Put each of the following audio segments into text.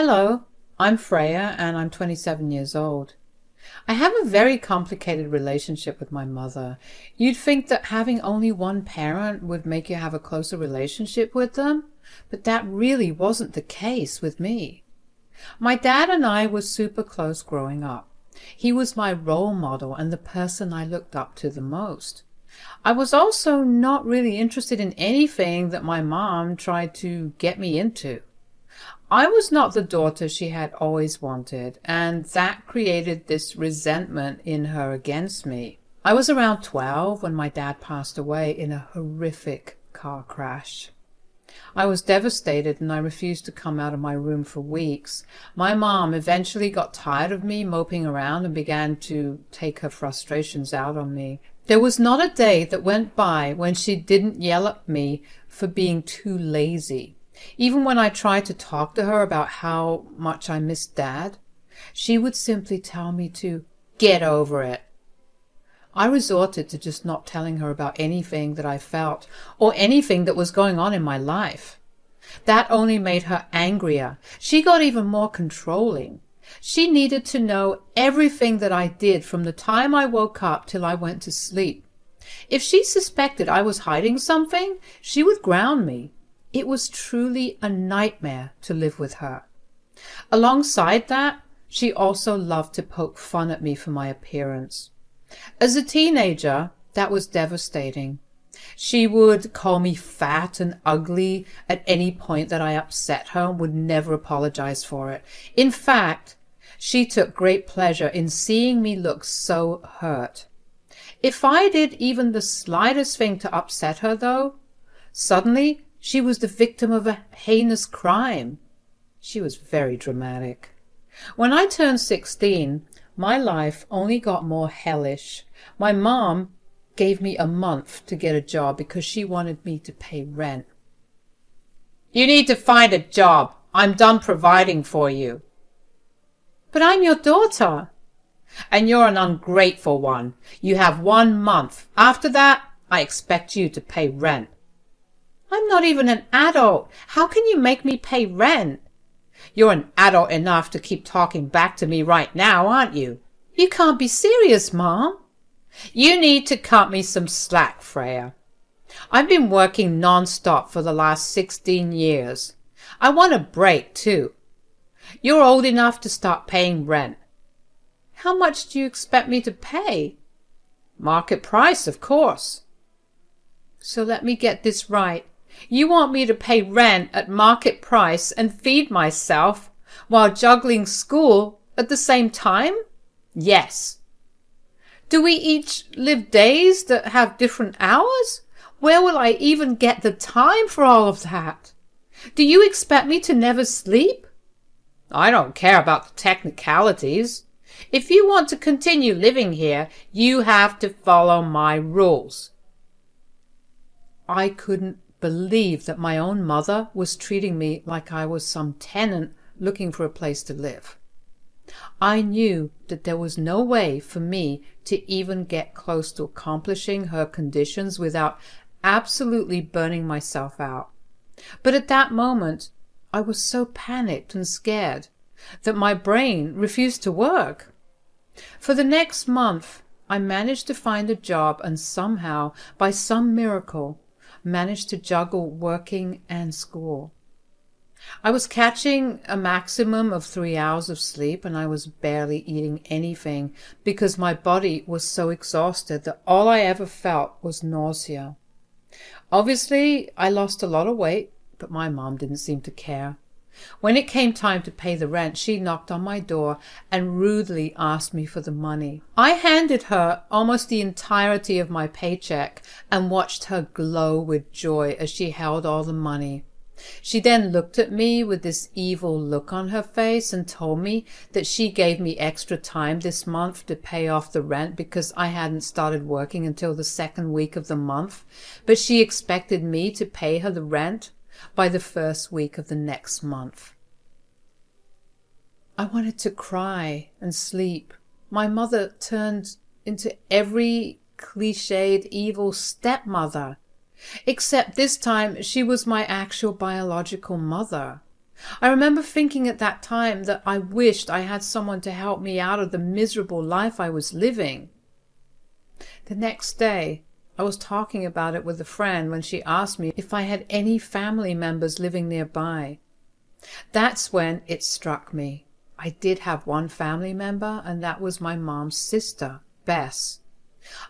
Hello, I'm Freya and I'm 27 years old. I have a very complicated relationship with my mother. You'd think that having only one parent would make you have a closer relationship with them, but that really wasn't the case with me. My dad and I were super close growing up. He was my role model and the person I looked up to the most. I was also not really interested in anything that my mom tried to get me into. I was not the daughter she had always wanted, and that created this resentment in her against me. I was around 12 when my dad passed away in a horrific car crash. I was devastated and I refused to come out of my room for weeks. My mom eventually got tired of me moping around and began to take her frustrations out on me. There was not a day that went by when she didn't yell at me for being too lazy. Even when I tried to talk to her about how much I missed Dad, she would simply tell me to get over it. I resorted to just not telling her about anything that I felt or anything that was going on in my life. That only made her angrier. She got even more controlling. She needed to know everything that I did from the time I woke up till I went to sleep. If she suspected I was hiding something, she would ground me. It was truly a nightmare to live with her. Alongside that, she also loved to poke fun at me for my appearance. As a teenager, that was devastating. She would call me fat and ugly at any point that I upset her and would never apologize for it. In fact, she took great pleasure in seeing me look so hurt. If I did even the slightest thing to upset her, though, suddenly she was the victim of a heinous crime. She was very dramatic. When I turned 16, my life only got more hellish. My mom gave me a month to get a job because she wanted me to pay rent. "You need to find a job. I'm done providing for you." "But I'm your daughter." "And you're an ungrateful one. You have 1 month. After that, I expect you to pay rent." "I'm not even an adult. How can you make me pay rent?" "You're an adult enough to keep talking back to me right now, aren't you?" "You can't be serious, Mom." "You need to cut me some slack, Freya. I've been working non-stop for the last 16 years. I want a break, too. You're old enough to start paying rent." "How much do you expect me to pay?" "Market price, of course." "So let me get this right. You want me to pay rent at market price and feed myself while juggling school at the same time?" "Yes." "Do we each live days that have different hours? Where will I even get the time for all of that? Do you expect me to never sleep?" "I don't care about the technicalities. If you want to continue living here, you have to follow my rules." I couldn't believe that my own mother was treating me like I was some tenant looking for a place to live. I knew that there was no way for me to even get close to accomplishing her conditions without absolutely burning myself out. But at that moment, I was so panicked and scared that my brain refused to work. For the next month, I managed to find a job and somehow, by some miracle, managed to juggle working and school. I was catching a maximum of 3 hours of sleep and I was barely eating anything because my body was so exhausted that all I ever felt was nausea. Obviously, I lost a lot of weight, but my mom didn't seem to care. When it came time to pay the rent, she knocked on my door and rudely asked me for the money. I handed her almost the entirety of my paycheck and watched her glow with joy as she held all the money. She then looked at me with this evil look on her face and told me that she gave me extra time this month to pay off the rent because I hadn't started working until the second week of the month, but she expected me to pay her the rent by the first week of the next month. I wanted to cry and sleep. My mother turned into every cliched evil stepmother, except this time she was my actual biological mother. I remember thinking at that time that I wished I had someone to help me out of the miserable life I was living. The next day, I was talking about it with a friend when she asked me if I had any family members living nearby. That's when it struck me. I did have one family member, and that was my mom's sister, Bess.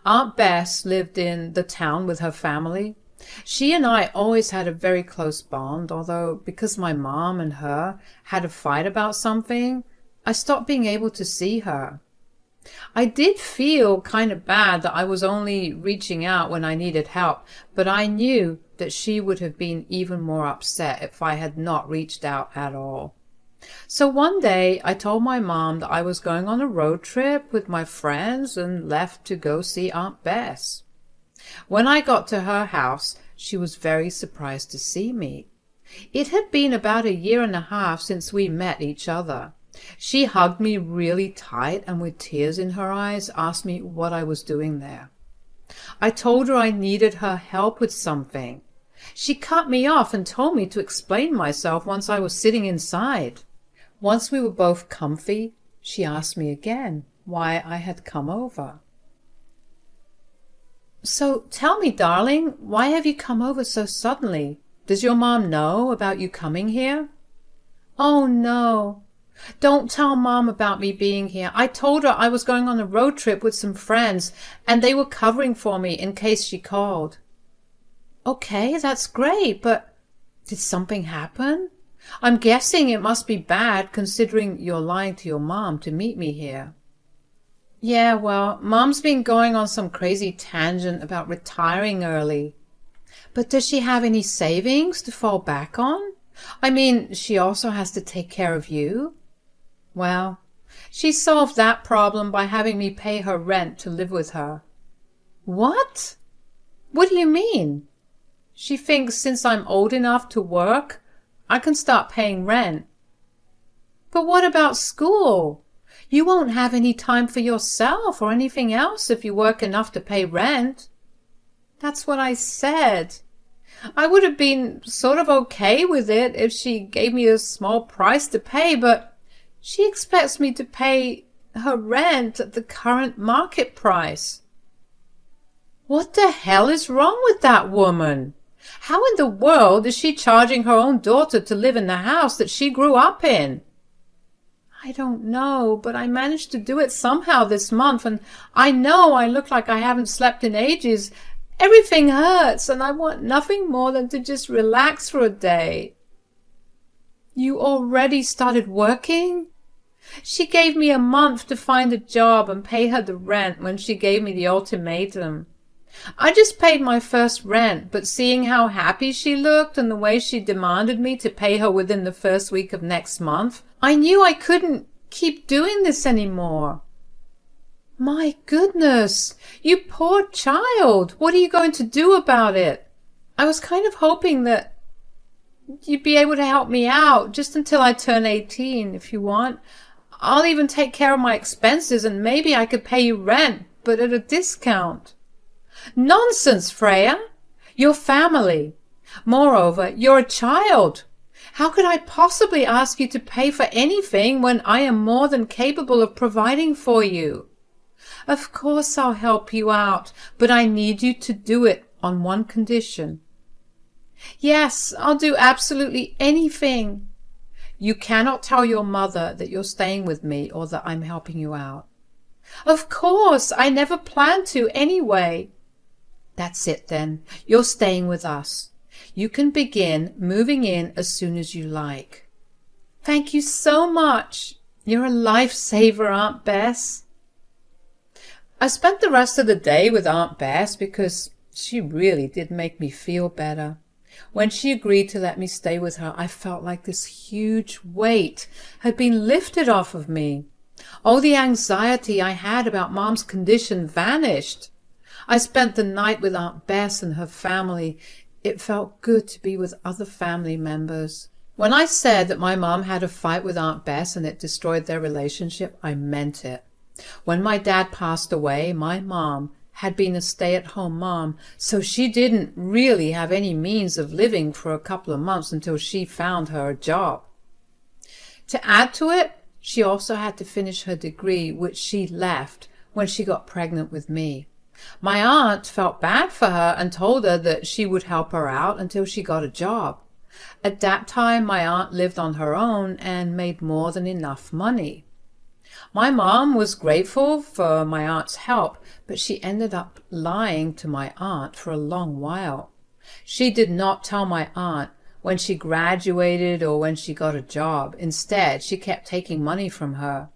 Aunt Bess lived in the town with her family. She and I always had a very close bond, although because my mom and her had a fight about something, I stopped being able to see her. I did feel kind of bad that I was only reaching out when I needed help, but I knew that she would have been even more upset if I had not reached out at all. So one day I told my mom that I was going on a road trip with my friends and left to go see Aunt Bess. When I got to her house, she was very surprised to see me. It had been about 1.5 years since we met each other. She hugged me really tight and with tears in her eyes asked me what I was doing there. I told her I needed her help with something. She cut me off and told me to explain myself once I was sitting inside. Once we were both comfy, she asked me again why I had come over. So tell me, darling, why have you come over so suddenly? Does your mom know about you coming here? Oh, no. Don't tell Mom about me being here. I told her I was going on a road trip with some friends, and they were covering for me in case she called. Okay, that's great, but did something happen? I'm guessing it must be bad considering you're lying to your mom to meet me here. Yeah, well, Mom's been going on some crazy tangent about retiring early. But does she have any savings to fall back on? I mean, she also has to take care of you. Well, she solved that problem by having me pay her rent to live with her. What? What do you mean? She thinks since I'm old enough to work, I can start paying rent. But what about school? You won't have any time for yourself or anything else if you work enough to pay rent. That's what I said. I would have been sort of okay with it if she gave me a small price to pay, but she expects me to pay her rent at the current market price. What the hell is wrong with that woman? How in the world is she charging her own daughter to live in the house that she grew up in? I don't know, but I managed to do it somehow this month, and I know I look like I haven't slept in ages. Everything hurts, and I want nothing more than to just relax for a day. You already started working? She gave me a month to find a job and pay her the rent when she gave me the ultimatum. I just paid my first rent, but seeing how happy she looked and the way she demanded me to pay her within the first week of next month, I knew I couldn't keep doing this anymore. My goodness, you poor child. What are you going to do about it? I was kind of hoping that you'd be able to help me out just until I turn 18, if you want. I'll even take care of my expenses and maybe I could pay you rent, but at a discount. Nonsense, Freya. You're family. Moreover, you're a child. How could I possibly ask you to pay for anything when I am more than capable of providing for you? Of course I'll help you out, but I need you to do it on one condition. Yes, I'll do absolutely anything. You cannot tell your mother that you're staying with me or that I'm helping you out. Of course, I never planned to anyway. That's it then. You're staying with us. You can begin moving in as soon as you like. Thank you so much. You're a lifesaver, Aunt Bess. I spent the rest of the day with Aunt Bess because she really did make me feel better. When she agreed to let me stay with her, I felt like this huge weight had been lifted off of me. All the anxiety I had about Mom's condition vanished. I spent the night with Aunt Bess and her family. It felt good to be with other family members. When I said that my mom had a fight with Aunt Bess and it destroyed their relationship, I meant it. When my dad passed away, my mom had been a stay-at-home mom, so she didn't really have any means of living for a couple of months until she found her a job. To add to it, she also had to finish her degree, which she left when she got pregnant with me. My aunt felt bad for her and told her that she would help her out until she got a job. At that time, my aunt lived on her own and made more than enough money. My mom was grateful for my aunt's help, but she ended up lying to my aunt for a long while. She did not tell my aunt when she graduated or when she got a job. Instead, she kept taking money from her.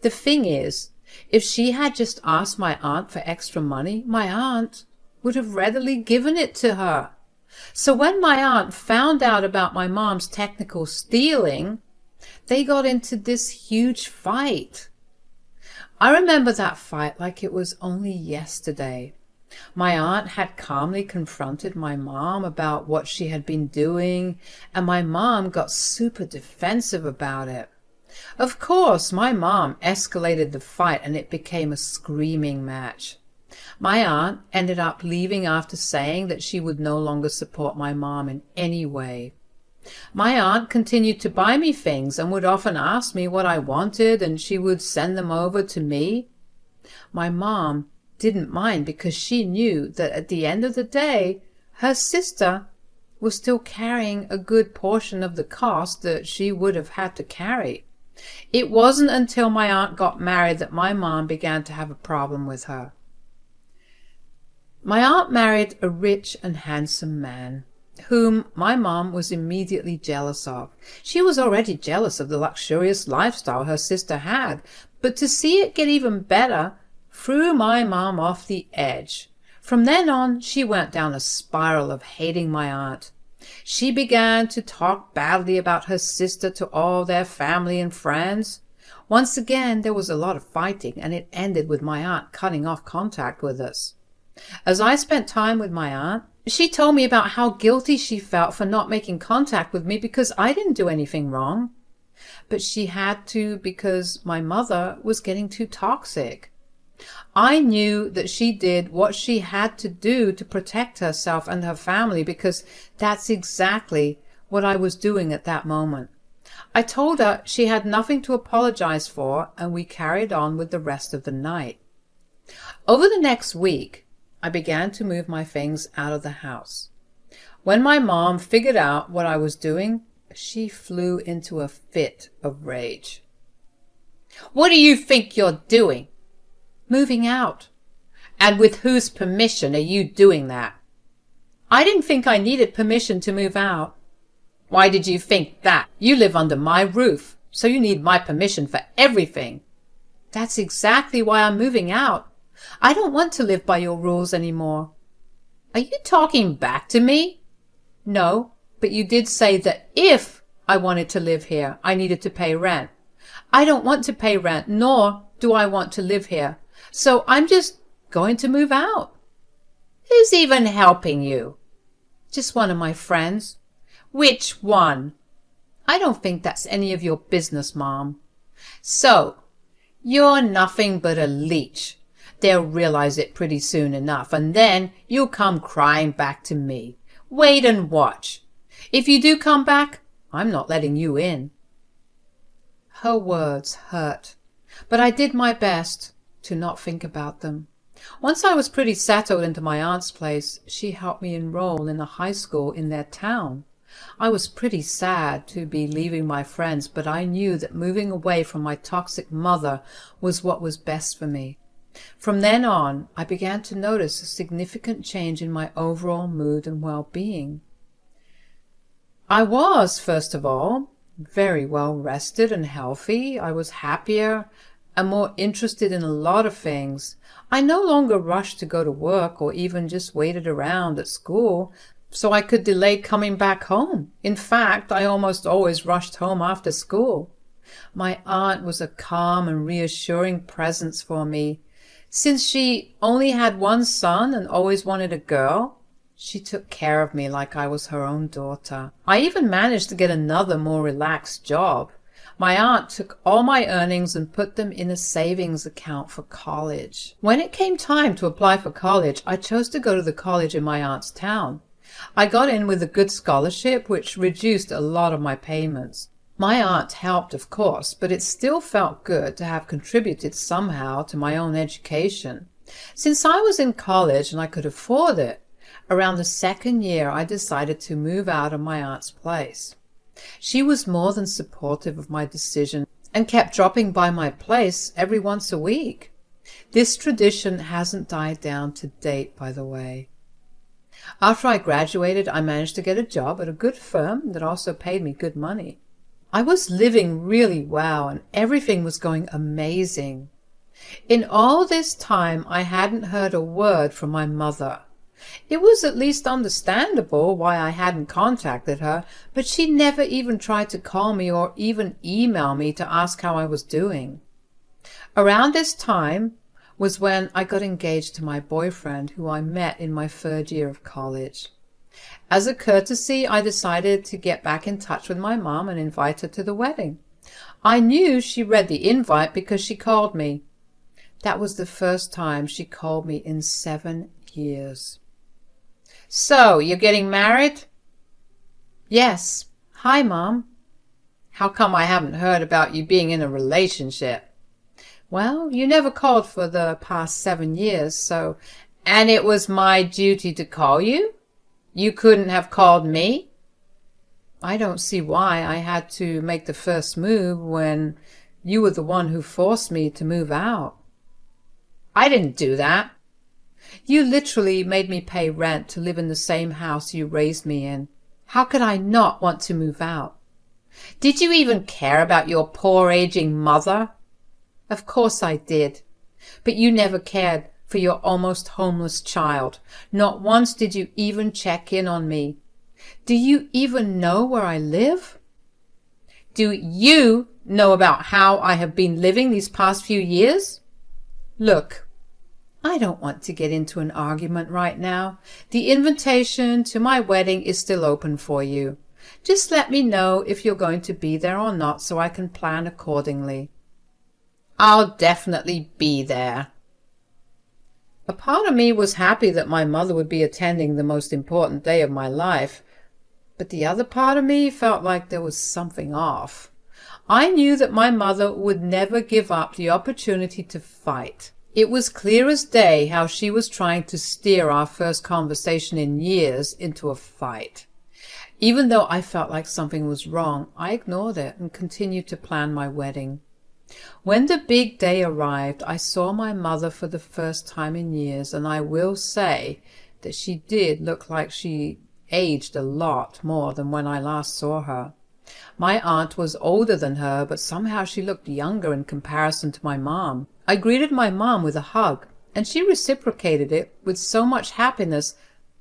The thing is, if she had just asked my aunt for extra money, my aunt would have readily given it to her. So when my aunt found out about my mom's technical stealing, they got into this huge fight. I remember that fight like it was only yesterday. My aunt had calmly confronted my mom about what she had been doing, and my mom got super defensive about it. Of course, my mom escalated the fight and it became a screaming match. My aunt ended up leaving after saying that she would no longer support my mom in any way. My aunt continued to buy me things and would often ask me what I wanted, and she would send them over to me. My mom didn't mind because she knew that at the end of the day, her sister was still carrying a good portion of the cost that she would have had to carry. It wasn't until my aunt got married that my mom began to have a problem with her. My aunt married a rich and handsome man, whom my mom was immediately jealous of. She was already jealous of the luxurious lifestyle her sister had, but to see it get even better threw my mom off the edge. From then on, she went down a spiral of hating my aunt. She began to talk badly about her sister to all their family and friends. Once again, there was a lot of fighting, and it ended with my aunt cutting off contact with us. As I spent time with my aunt, she told me about how guilty she felt for not making contact with me because I didn't do anything wrong. But she had to because my mother was getting too toxic. I knew that she did what she had to do to protect herself and her family because that's exactly what I was doing at that moment. I told her she had nothing to apologize for, and we carried on with the rest of the night. Over the next week, I began to move my things out of the house. When my mom figured out what I was doing, she flew into a fit of rage. "What do you think you're doing?" "Moving out." "And with whose permission are you doing that?" "I didn't think I needed permission to move out." "Why did you think that? You live under my roof, so you need my permission for everything." "That's exactly why I'm moving out. I don't want to live by your rules anymore." "Are you talking back to me?" "No, but you did say that if I wanted to live here, I needed to pay rent. I don't want to pay rent, nor do I want to live here. So I'm just going to move out." "Who's even helping you?" "Just one of my friends." "Which one?" "I don't think that's any of your business, Mom." "So, you're nothing but a leech. They'll realize it pretty soon enough, and then you'll come crying back to me. Wait and watch. If you do come back, I'm not letting you in." Her words hurt, but I did my best to not think about them. Once I was pretty settled into my aunt's place, she helped me enroll in a high school in their town. I was pretty sad to be leaving my friends, but I knew that moving away from my toxic mother was what was best for me. From then on, I began to notice a significant change in my overall mood and well-being. I was, first of all, very well rested and healthy. I was happier and more interested in a lot of things. I no longer rushed to go to work or even just waited around at school so I could delay coming back home. In fact, I almost always rushed home after school. My aunt was a calm and reassuring presence for me. Since she only had one son and always wanted a girl, she took care of me like I was her own daughter. I even managed to get another, more relaxed job. My aunt took all my earnings and put them in a savings account for college. When it came time to apply for college, I chose to go to the college in my aunt's town. I got in with a good scholarship, which reduced a lot of my payments. My aunt helped, of course, but it still felt good to have contributed somehow to my own education. Since I was in college and I could afford it, around the second year I decided to move out of my aunt's place. She was more than supportive of my decision and kept dropping by my place every once a week. This tradition hasn't died down to date, by the way. After I graduated, I managed to get a job at a good firm that also paid me good money. I was living really well and everything was going amazing. In all this time, I hadn't heard a word from my mother. It was at least understandable why I hadn't contacted her, but she never even tried to call me or even email me to ask how I was doing. Around this time was when I got engaged to my boyfriend, who I met in my third year of college. As a courtesy, I decided to get back in touch with my mom and invite her to the wedding. I knew she read the invite because she called me. That was the first time she called me in 7 years. "So, you're getting married?" "Yes. Hi, Mom." "How come I haven't heard about you being in a relationship?" "Well, you never called for the past 7 years, so—" "And it was my duty to call you? You couldn't have called me?" "I don't see why I had to make the first move when you were the one who forced me to move out." "I didn't do that." "You literally made me pay rent to live in the same house you raised me in. How could I not want to move out?" "Did you even care about your poor aging mother?" "Of course I did. But you never cared for your almost homeless child. Not once did you even check in on me. Do you even know where I live?" "Do you know about how I have been living these past few years?" "Look, I don't want to get into an argument right now. The invitation to my wedding is still open for you. Just let me know if you're going to be there or not so I can plan accordingly." "I'll definitely be there." A part of me was happy that my mother would be attending the most important day of my life, but the other part of me felt like there was something off. I knew that my mother would never give up the opportunity to fight. It was clear as day how she was trying to steer our first conversation in years into a fight. Even though I felt like something was wrong, I ignored it and continued to plan my wedding. When the big day arrived, I saw my mother for the first time in years, and I will say that she did look like she aged a lot more than when I last saw her. My aunt was older than her, but somehow she looked younger in comparison to my mom. I greeted my mom with a hug, and she reciprocated it with so much happiness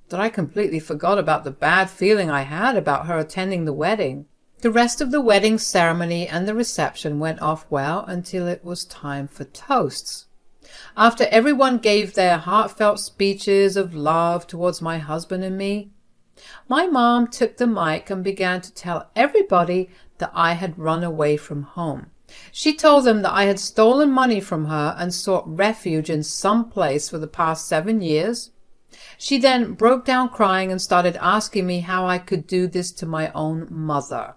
that I completely forgot about the bad feeling I had about her attending the wedding. The rest of the wedding ceremony and the reception went off well until it was time for toasts. After everyone gave their heartfelt speeches of love towards my husband and me, my mom took the mic and began to tell everybody that I had run away from home. She told them that I had stolen money from her and sought refuge in some place for the past 7 years. She then broke down crying and started asking me how I could do this to my own mother.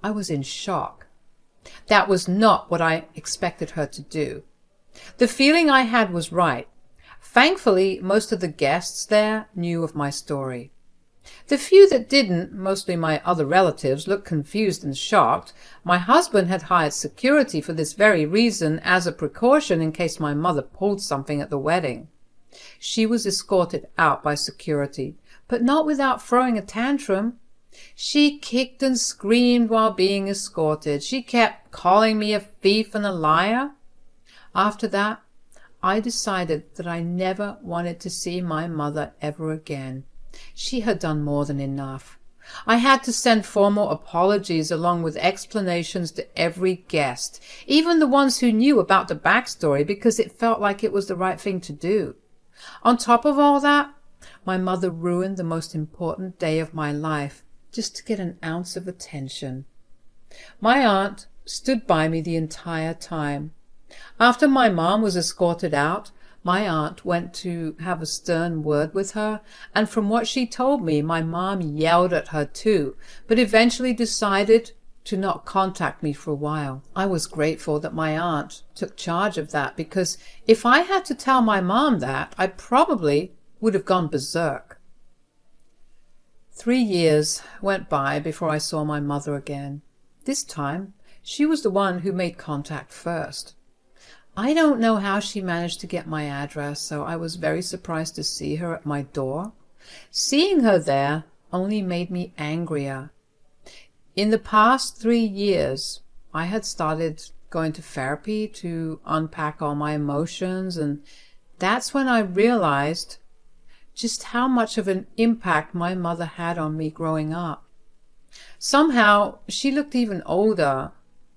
I was in shock. That was not what I expected her to do. The feeling I had was right. Thankfully, most of the guests there knew of my story. The few that didn't, mostly my other relatives, looked confused and shocked. My husband had hired security for this very reason as a precaution in case my mother pulled something at the wedding. She was escorted out by security, but not without throwing a tantrum. She kicked and screamed while being escorted. She kept calling me a thief and a liar. After that, I decided that I never wanted to see my mother ever again. She had done more than enough. I had to send formal apologies along with explanations to every guest, even the ones who knew about the backstory, because it felt like it was the right thing to do. On top of all that, my mother ruined the most important day of my life just to get an ounce of attention. My aunt stood by me the entire time. After my mom was escorted out, my aunt went to have a stern word with her, and from what she told me, my mom yelled at her too, but eventually decided to not contact me for a while. I was grateful that my aunt took charge of that, because if I had to tell my mom that, I probably would have gone berserk. 3 years went by before I saw my mother again. This time, she was the one who made contact first. I don't know how she managed to get my address, so I was very surprised to see her at my door. Seeing her there only made me angrier. In the past 3 years, I had started going to therapy to unpack all my emotions, and that's when I realized just how much of an impact my mother had on me growing up. Somehow, she looked even older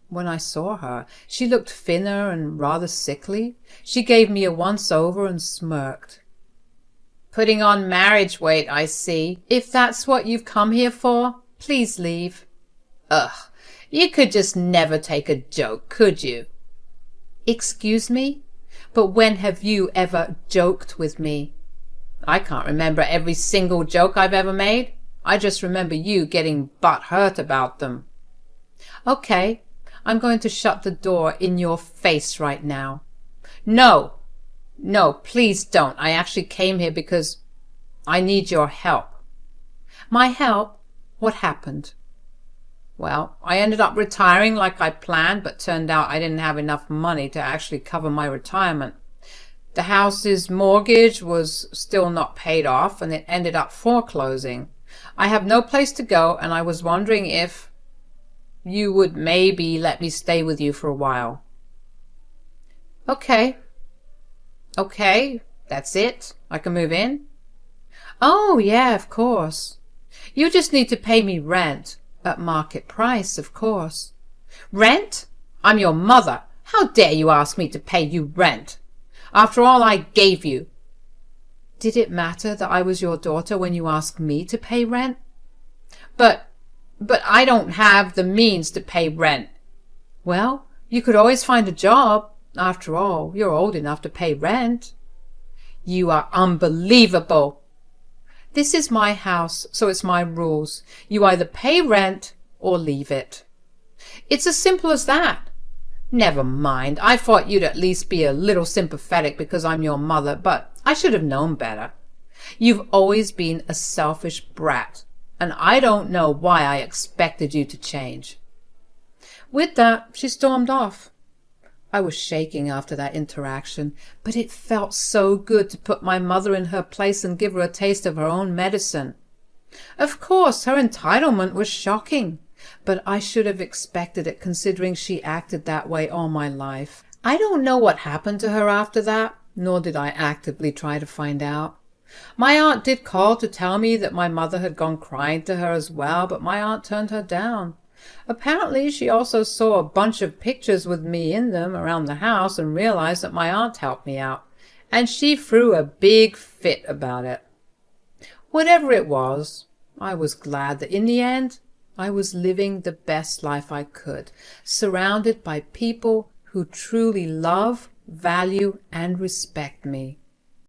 when I saw her. She looked thinner and rather sickly. She gave me a once-over and smirked. "Putting on marriage weight, I see. If that's what you've come here for, please leave." "Ugh, you could just never take a joke, could you?" "Excuse me? But when have you ever joked with me?" "I can't remember every single joke I've ever made. I just remember you getting butthurt about them." "Okay, I'm going to shut the door in your face right now." No, please don't. I actually came here because I need your help." "My help? What happened?" "Well, I ended up retiring like I planned, but turned out I didn't have enough money to actually cover my retirement. The house's mortgage was still not paid off, and it ended up foreclosing. I have no place to go, and I was wondering if you would maybe let me stay with you for a while." Okay, that's it? I can move in?" "Oh, yeah, of course. You just need to pay me rent, at market price, of course." "Rent? I'm your mother. How dare you ask me to pay you rent? After all I gave you." "Did it matter that I was your daughter when you asked me to pay rent?" But I don't have the means to pay rent." "Well, you could always find a job. After all, you're old enough to pay rent." "You are unbelievable." "This is my house, so it's my rules. You either pay rent or leave it. It's as simple as that." "Never mind. I thought you'd at least be a little sympathetic because I'm your mother, but I should have known better. You've always been a selfish brat, and I don't know why I expected you to change." With that, she stormed off. I was shaking after that interaction, but it felt so good to put my mother in her place and give her a taste of her own medicine. Of course, her entitlement was shocking, but I should have expected it considering she acted that way all my life. I don't know what happened to her after that, nor did I actively try to find out. My aunt did call to tell me that my mother had gone crying to her as well, but my aunt turned her down. Apparently she also saw a bunch of pictures with me in them around the house and realized that my aunt helped me out, and she threw a big fit about it. Whatever it was, I was glad that in the end I was living the best life I could, surrounded by people who truly love, value, and respect me.